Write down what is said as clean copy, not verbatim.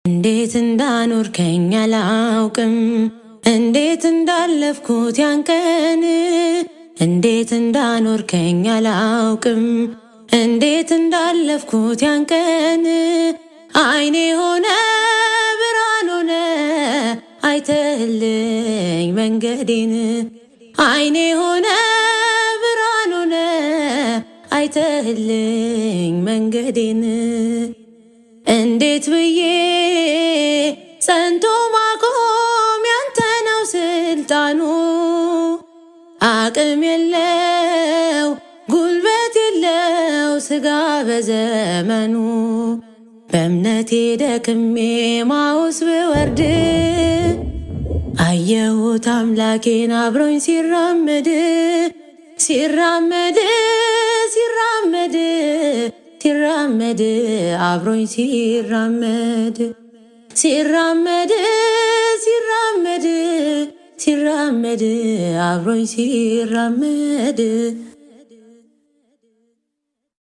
እንዴት እንዳኖርከኝ አላውቅም፣ እንዴት እንዳለፍኩት ያን ቀን። እንዴት እንዳኖርከኝ አላውቅም፣ እንዴት እንዳለፍኩት ያን ቀን። አይኔ ሆነ ብርሃን ሆነ አይተህልኝ መንገዴን። አይኔ ሆነ ብርሃን ሆነ አይተህልኝ መንገዴን። እንዴት ብዬ ጸንቶ ማቆም ያንተ ነው ስልጣኑ። አቅም የለው ጉልበት የለው ስጋ በዘመኑ። በእምነቴ ደክሜ ማውስ ብወርድ አየሁት አምላኬን አብሮኝ ሲራመድ ሲራመድ ሲራመድ ሲራመድ አብሮኝ ሲራመድ ሲራመድ ሲራመድ ሲራመድ አብሮኝ ሲራመድ